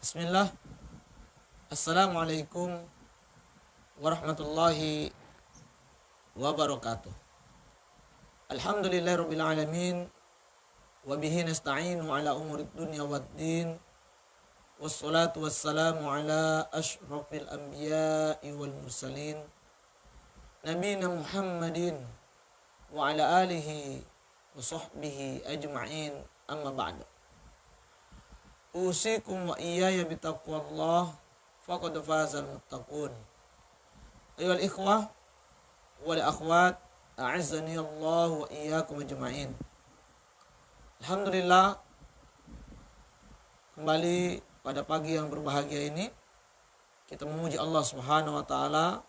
Bismillah. Assalamualaikum warahmatullahi wabarakatuh. Alhamdulillahirabbil alamin wa bihi nasta'inu ala umurid dunya waddin. Wassalatu wassalamu ala asyrafil anbiya'i wal mursalin nabiyina Muhammadin wa ala alihi wa sahbihi ajma'in, amma ba'du. Usikum wa iyaya bitaqwallah faqad fazal muttaqun. Ayyuhal ikhwah wal akhwat, a'azzani Allah wa iyyakum ajma'in. Alhamdulillah, kembali pada pagi yang berbahagia ini kita memuji Allah Subhanahu wa taala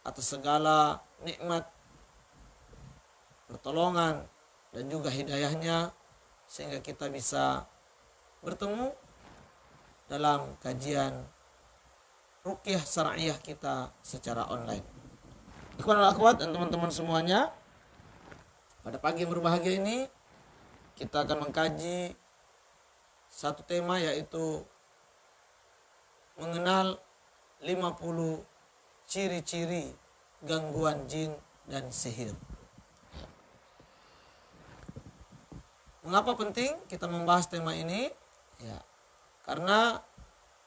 atas segala nikmat, pertolongan dan juga hidayahnya sehingga kita bisa bertemu dalam kajian ruqyah syar'iyah kita secara online. Ikhwan wal akhwat dan teman-teman semuanya, pada pagi yang berbahagia ini kita akan mengkaji satu tema, yaitu mengenal 50 ciri-ciri gangguan jin dan sihir. Mengapa penting kita membahas tema ini? Ya, karena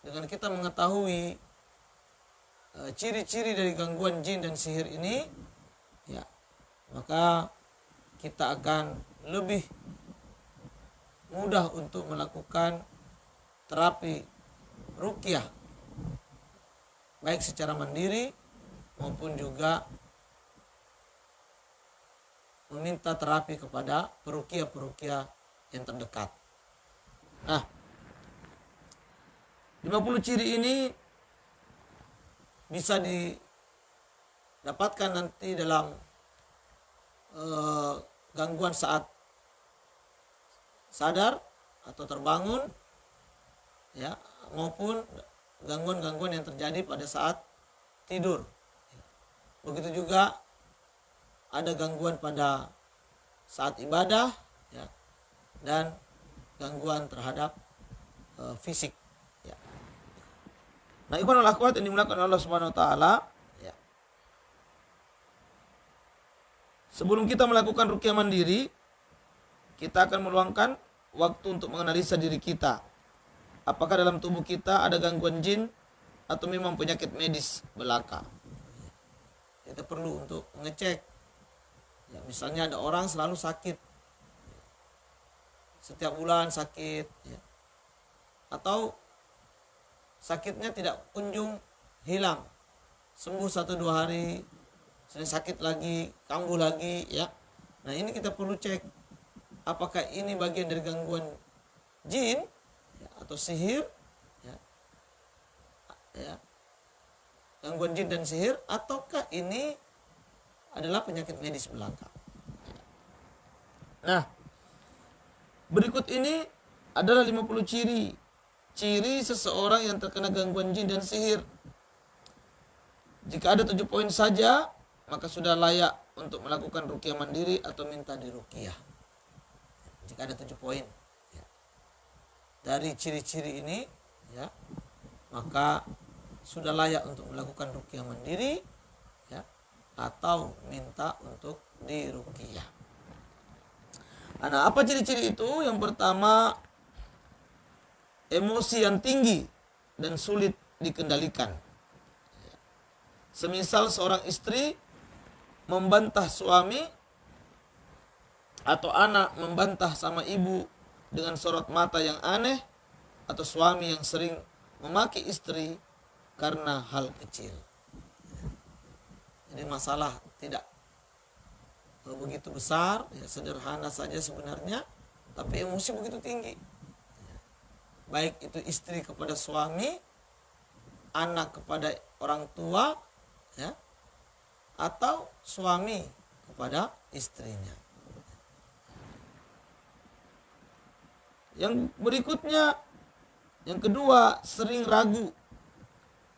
dengan kita mengetahui ciri-ciri dari gangguan jin dan sihir ini, ya, maka kita akan lebih mudah untuk melakukan terapi ruqyah, baik secara mandiri maupun juga meminta terapi kepada peruqyah-peruqyah yang terdekat. Nah, 50 ciri ini bisa didapatkan nanti dalam gangguan saat sadar atau terbangun, ya, maupun gangguan-gangguan yang terjadi pada saat tidur. Begitu juga ada gangguan pada saat ibadah, ya, dan gangguan terhadap fisik. Ya. Nah, ikhwan wal akhwat yang dimuliakan Allah Subhanahu wa taala, ya. Sebelum kita melakukan ruqyah mandiri, kita akan meluangkan waktu untuk menganalisa diri kita. Apakah dalam tubuh kita ada gangguan jin atau memang penyakit medis belaka. Kita perlu untuk mengecek. Ya, misalnya ada orang selalu sakit, setiap bulan sakit, ya, atau sakitnya tidak kunjung hilang, sembuh 1-2 hari, sering sakit lagi, kambuh lagi, ya. Nah, ini kita perlu cek apakah ini bagian dari gangguan jin, ya, atau sihir, ya, ya, gangguan jin dan sihir, ataukah ini adalah penyakit medis belaka. Nah, berikut ini adalah 50 ciri seseorang yang terkena gangguan jin dan sihir. Jika ada 7 poin saja, maka sudah layak untuk melakukan ruqyah mandiri atau minta diruqyah. Jika ada 7 poin, ya, dari ciri-ciri ini, ya, maka sudah layak untuk melakukan ruqyah mandiri, ya, atau minta untuk diruqyah. Nah, apa ciri-ciri itu? Yang pertama, emosi yang tinggi dan sulit dikendalikan. Semisal seorang istri membantah suami atau anak membantah sama ibu dengan sorot mata yang aneh, atau suami yang sering memaki istri karena hal kecil. Jadi masalah tidak begitu besar, ya, sederhana saja sebenarnya, tapi emosi begitu tinggi. Baik itu istri kepada suami, anak kepada orang tua, ya, atau suami kepada istrinya. Yang berikutnya, yang kedua, sering ragu,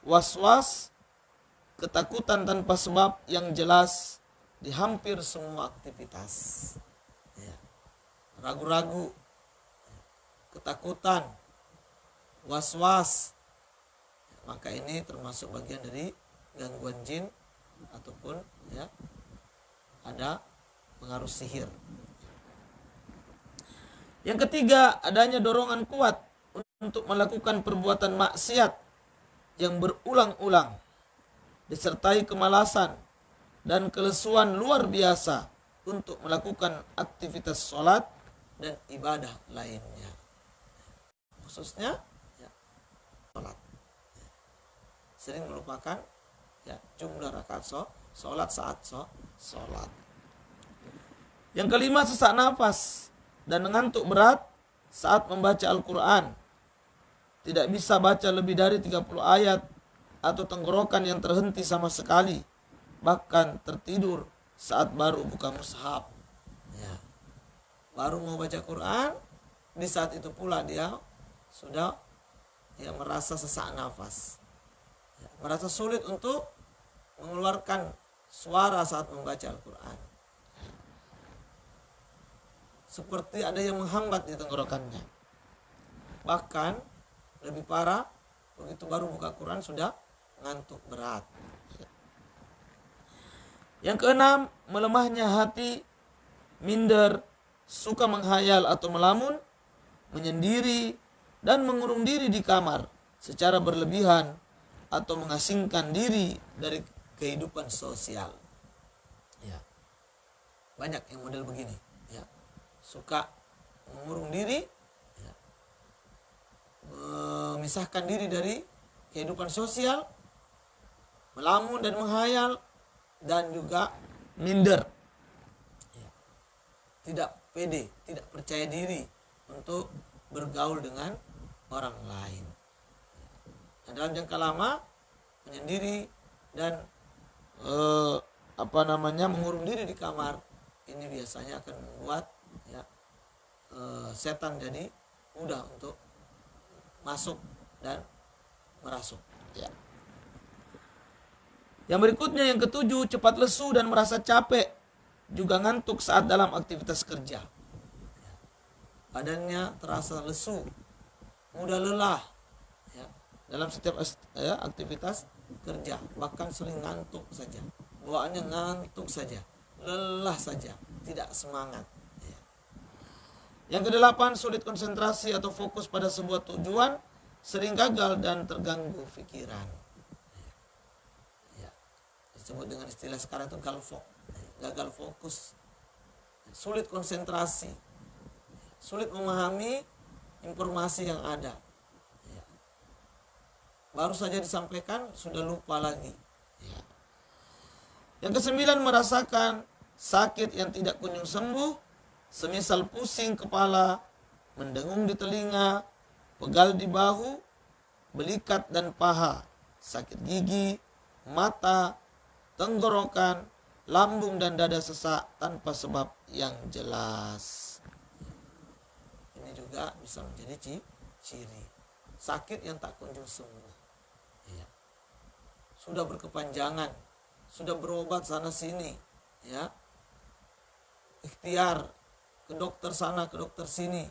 was-was, ketakutan tanpa sebab yang jelas di hampir semua aktivitas. Ya. Ragu-ragu, ketakutan was-was, maka ini termasuk bagian dari gangguan jin ataupun ya ada pengaruh sihir. Yang ketiga, adanya dorongan kuat untuk melakukan perbuatan maksiat yang berulang-ulang, disertai kemalasan dan kelesuan luar biasa untuk melakukan aktivitas sholat dan ibadah lainnya, khususnya ya, sholat. Sering melupakan ya, jumlah rakaat sholat saat sholat. Yang kelima, sesak nafas dan ngantuk berat saat membaca Al-Quran. Tidak bisa baca lebih dari 30 ayat atau tenggorokan yang terhenti sama sekali. Bahkan tertidur saat baru buka mushaf. Ya. Baru mau baca Quran, di saat itu pula dia sudah ya, merasa sesak nafas. Ya, merasa sulit untuk mengeluarkan suara saat membaca Al-Quran. Seperti ada yang menghambat di tenggorokannya. Bahkan lebih parah, begitu baru buka Quran sudah ngantuk berat. Yang keenam, melemahnya hati, minder, suka menghayal atau melamun, menyendiri, dan mengurung diri di kamar secara berlebihan atau mengasingkan diri dari kehidupan sosial. Ya. Banyak yang model begini. Ya. Suka mengurung diri, ya. Memisahkan diri dari kehidupan sosial, melamun dan menghayal, dan juga minder. Ya. Tidak pede, tidak percaya diri untuk bergaul dengan orang lain. Dan dalam jangka lama menyendiri dan mengurung diri di kamar, ini biasanya akan membuat ya, setan jadi mudah untuk masuk dan merasuk. Ya. Yang berikutnya, yang ketujuh, cepat lesu dan merasa capek, juga ngantuk saat dalam aktivitas kerja. Badannya terasa lesu, mudah lelah ya, dalam setiap aktivitas kerja, bahkan sering ngantuk saja, bawaannya ngantuk saja, lelah saja, tidak semangat. Ya. Yang kedelapan, sulit konsentrasi atau fokus pada sebuah tujuan, sering gagal dan terganggu pikiran. Disebut dengan istilah sekarang itu gagal fokus, sulit konsentrasi, sulit memahami informasi yang ada. Ya. Baru saja disampaikan sudah lupa lagi. Ya. Yang kesembilan, merasakan sakit yang tidak kunjung sembuh, semisal pusing kepala, mendengung di telinga, pegal di bahu, belikat dan paha, sakit gigi, mata, tenggorokan, lambung dan dada sesak tanpa sebab yang jelas. Ini juga bisa menjadi ciri sakit yang tak kunjung sembuh. Ya. Sudah berkepanjangan, sudah berobat sana sini, ya, ikhtiar ke dokter sana ke dokter sini,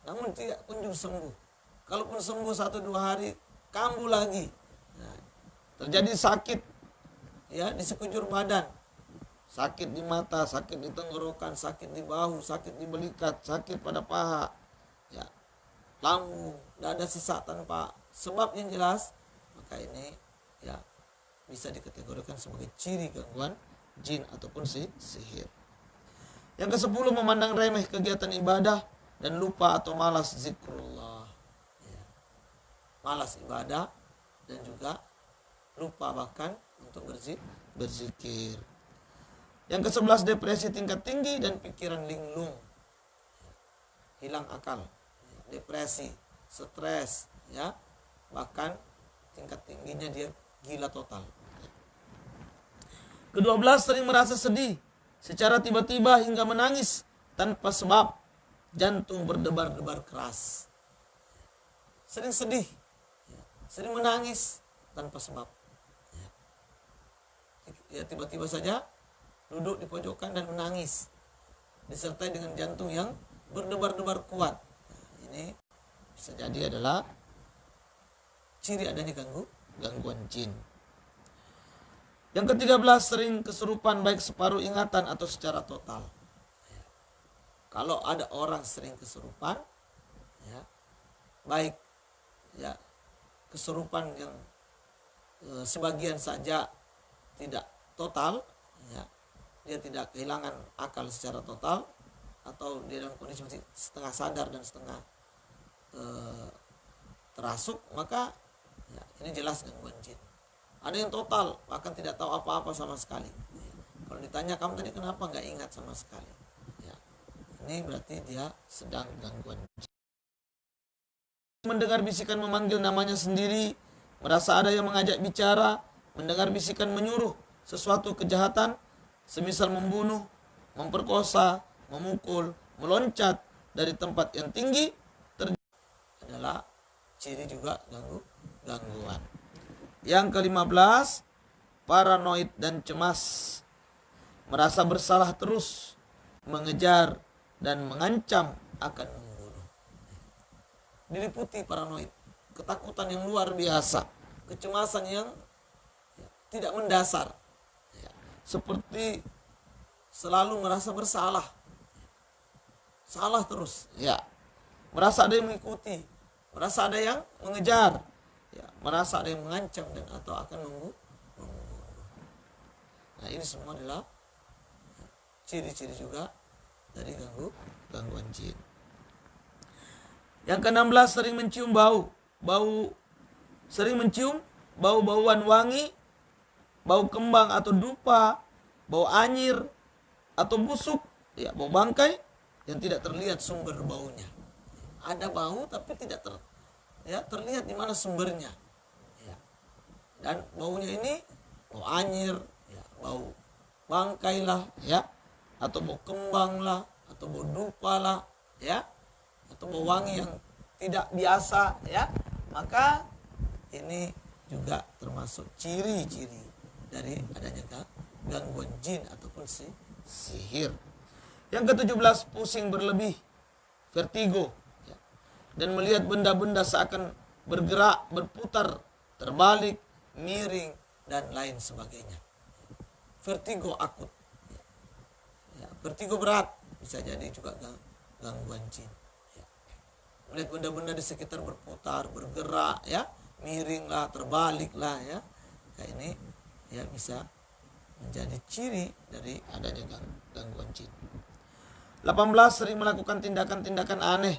namun tidak kunjung sembuh. Kalaupun sembuh 1-2 hari, kambuh lagi. Nah, terjadi sakit ya di sekujur badan, sakit di mata, sakit di tenggorokan, sakit di bahu, sakit di belikat, sakit pada paha, ya, lambung, dada sesak tanpa sebab yang jelas, maka ini ya bisa dikategorikan sebagai ciri gangguan jin ataupun sihir. Yang ke-10, memandang remeh kegiatan ibadah dan lupa atau malas zikrullah. Ya. Malas ibadah dan juga lupa bahkan untuk berzikir. Yang ke-11, depresi tingkat tinggi dan pikiran linglung, hilang akal, depresi, stres, ya, bahkan tingkat tingginya dia gila total. Ke-12, sering merasa sedih secara tiba-tiba hingga menangis tanpa sebab, jantung berdebar-debar keras. Sering sedih, sering menangis tanpa sebab. Ya, tiba-tiba saja duduk di pojokan dan menangis, disertai dengan jantung yang berdebar-debar kuat. Nah, ini bisa jadi adalah ciri adanya gangguan jin. Yang ke-13, sering kesurupan baik separuh ingatan atau secara total. Kalau ada orang sering kesurupan, ya, baik ya kesurupan yang sebagian saja tidak total, ya, dia tidak kehilangan akal secara total, atau dia dalam kondisi masih setengah sadar dan setengah terasuk, maka ya, ini jelas gangguan jin. Ada yang total, bahkan tidak tahu apa-apa sama sekali. Ya. Kalau ditanya, kamu tadi kenapa nggak ingat sama sekali? Ya. Ini berarti dia sedang gangguan jin. Mendengar bisikan memanggil namanya sendiri, merasa ada yang mengajak bicara, mendengar bisikan menyuruh sesuatu kejahatan, semisal membunuh, memperkosa, memukul, meloncat dari tempat yang tinggi, adalah ciri juga gangguan. Yang ke-15, paranoid dan cemas, merasa bersalah terus, mengejar dan mengancam akan membunuh. Diliputi paranoid, ketakutan yang luar biasa, kecemasan yang tidak mendasar, seperti selalu merasa bersalah, salah terus, ya, merasa ada yang mengikuti, merasa ada yang mengejar, ya, merasa ada yang mengancam dan atau akan membunuh. Nah, ini semua adalah ciri-ciri juga dari gangguan jin. Yang ke-16, sering mencium sering mencium bau-bauan wangi, bau kembang atau dupa, bau anyir atau busuk, ya, bau bangkai yang tidak terlihat sumber baunya. Ada bau tapi tidak terlihat di mana sumbernya, ya. Dan baunya ini bau anyir, ya, bau bangkai lah, ya, atau bau kembang lah, atau bau dupa lah, ya, atau bau wangi yang tidak biasa, ya, maka ini juga termasuk ciri-ciri dari adanya gangguan jin ataupun sihir. Yang ke-17, pusing berlebih, vertigo, dan melihat benda-benda seakan bergerak, berputar, terbalik, miring, dan lain sebagainya. Vertigo akut, ya, vertigo berat bisa jadi juga gangguan jin. Ya. Melihat benda-benda di sekitar berputar, bergerak, ya, miring lah, terbalik lah, ya, kayak ini ya bisa menjadi ciri dari adanya gangguan jin. 18, sering melakukan tindakan-tindakan aneh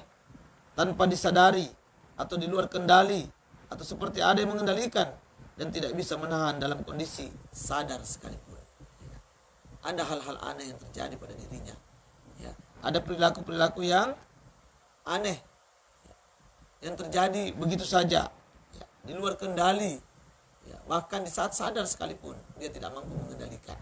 tanpa disadari atau di luar kendali, atau seperti ada yang mengendalikan dan tidak bisa menahan dalam kondisi sadar sekalipun. Ya. Ada hal-hal aneh yang terjadi pada dirinya. Ya. Ada perilaku-perilaku yang aneh, ya, yang terjadi begitu saja, ya, di luar kendali, ya, bahkan di saat sadar sekalipun dia tidak mampu mengendalikan.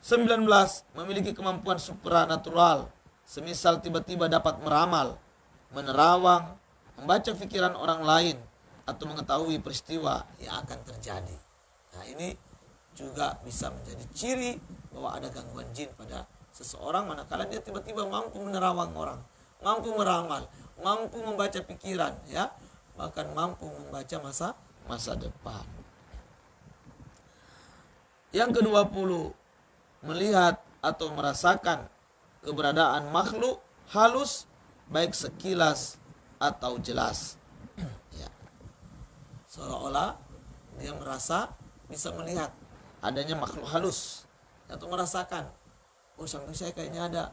19, memiliki kemampuan supranatural, semisal tiba-tiba dapat meramal, menerawang, membaca pikiran orang lain, atau mengetahui peristiwa yang akan terjadi. Nah, ini juga bisa menjadi ciri bahwa ada gangguan jin pada seseorang manakala dia tiba-tiba mampu menerawang orang, mampu meramal, mampu membaca pikiran, ya, bahkan mampu membaca masa depan. Yang ke-20, melihat atau merasakan keberadaan makhluk halus baik sekilas atau jelas. Ya. Seolah-olah dia merasa bisa melihat adanya makhluk halus atau merasakan, oh sampai saya kayaknya ada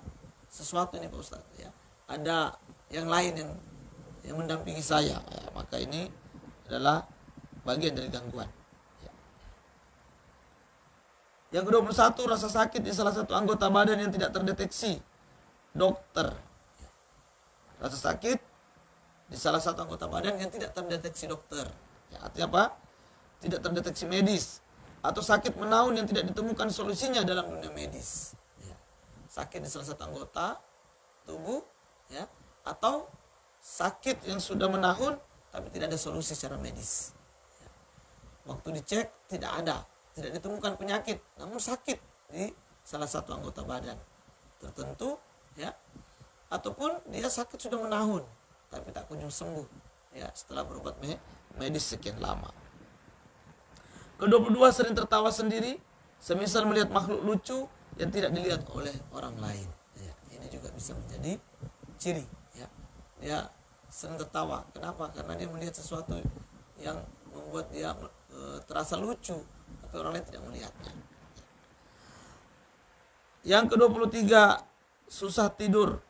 sesuatu nih Pak Ustaz, ya. Ada yang lain yang mendampingi saya, ya. Maka ini adalah bagian dari gangguan. Yang ke-21, rasa sakit di salah satu anggota badan yang tidak terdeteksi dokter. Rasa sakit di salah satu anggota badan yang tidak terdeteksi dokter. Ya, artinya apa? Tidak terdeteksi medis. Atau sakit menaun yang tidak ditemukan solusinya dalam dunia medis. Ya. Sakit di salah satu anggota tubuh, ya, atau sakit yang sudah menahun tapi tidak ada solusi secara medis. Ya. Waktu dicek tidak ada. Tidak ditemukan penyakit, namun sakit di salah satu anggota badan tertentu, ya, ataupun dia sakit sudah menahun tapi tak kunjung sembuh, ya setelah berobat medis sekian lama. Ke-22 sering tertawa sendiri, semisal melihat makhluk lucu yang tidak dilihat oleh orang lain. Ya, ini juga bisa menjadi ciri. Ya, dia sering tertawa. Kenapa? Karena dia melihat sesuatu yang membuat dia terasa lucu, tapi orang lain tidak melihatnya. Yang ke-23 susah tidur,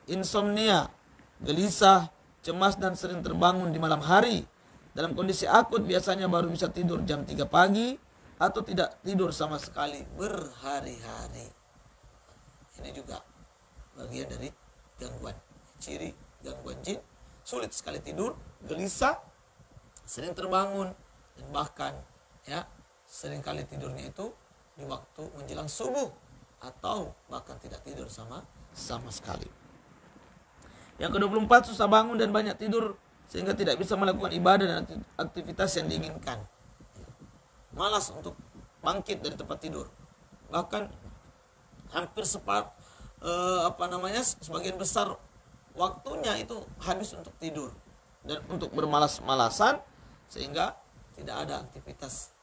insomnia, gelisah, cemas dan sering terbangun di malam hari. Dalam kondisi akut biasanya baru bisa tidur jam 3 pagi atau tidak tidur sama sekali berhari-hari. Ini juga bagian dari gangguan, ciri gangguan jin. Sulit sekali tidur, gelisah, sering terbangun, dan bahkan ya sering kali tidurnya itu di waktu menjelang subuh atau bahkan tidak tidur sama sekali. Yang ke-24 susah bangun dan banyak tidur sehingga tidak bisa melakukan ibadah dan aktivitas yang diinginkan. Malas untuk bangkit dari tempat tidur. Bahkan hampir sebagian besar waktunya itu habis untuk tidur dan untuk bermalas-malasan, sehingga tidak ada aktivitas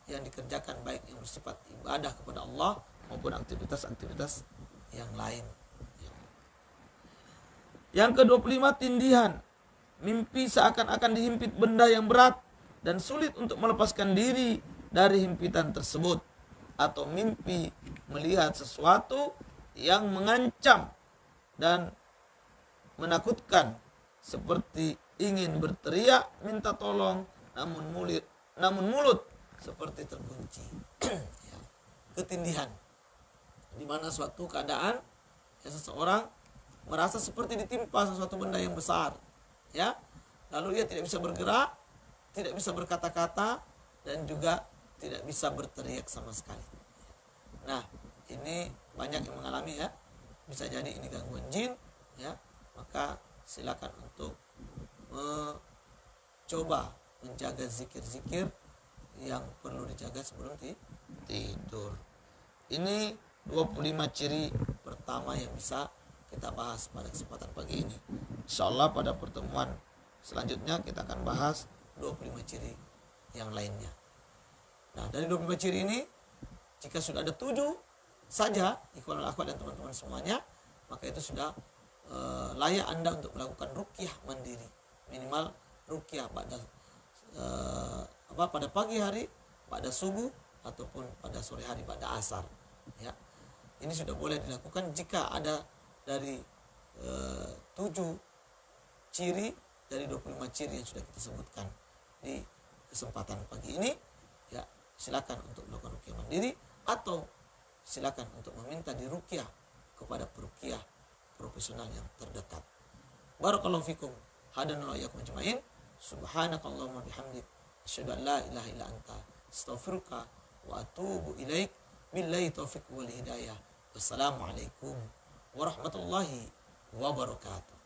yang dikerjakan baik yang bersifat ibadah kepada Allah maupun aktivitas-aktivitas yang lain. Yang ke-25 tindihan, mimpi seakan-akan dihimpit benda yang berat dan sulit untuk melepaskan diri dari himpitan tersebut, atau mimpi melihat sesuatu yang mengancam dan menakutkan seperti ingin berteriak minta tolong namun mulut seperti terkunci. Ya. Ketindihan, di mana suatu keadaan ya seseorang merasa seperti ditimpa sesuatu benda yang besar, ya, lalu ia tidak bisa bergerak, tidak bisa berkata-kata, dan juga tidak bisa berteriak sama sekali. Nah, ini banyak yang mengalami, ya, bisa jadi ini gangguan jin, ya, maka silakan untuk mencoba menjaga zikir-zikir yang perlu dijaga sebelum tidur. Ini 25 ciri pertama yang bisa kita bahas pada kesempatan pagi ini. Insyaallah pada pertemuan selanjutnya kita akan bahas 25 ciri yang lainnya. Nah, dari 25 ciri ini, jika sudah ada 7 saja, ikhwanul akhwat dan teman-teman semuanya, maka itu sudah layak Anda untuk melakukan ruqyah mandiri. Minimal ruqyah pada pagi hari, pada subuh, ataupun pada sore hari pada asar. Ya. Ini sudah boleh dilakukan jika ada dari 7 ciri dari 25 ciri yang sudah kita sebutkan di kesempatan pagi ini. Ya, silakan untuk melakukan ruqyah mandiri atau silakan untuk meminta diruqyah kepada peruqyah profesional yang terdekat. Barakallahu fikum. Hadanallahu iyyakum ajmain. Subhanakallahumma bihamdik asyhadu an la ilaha illa anta astaghfiruka wa atubu ilaik. Billahi taufiq wal hidayah. Wassalamualaikum warahmatullahi wabarakatuh.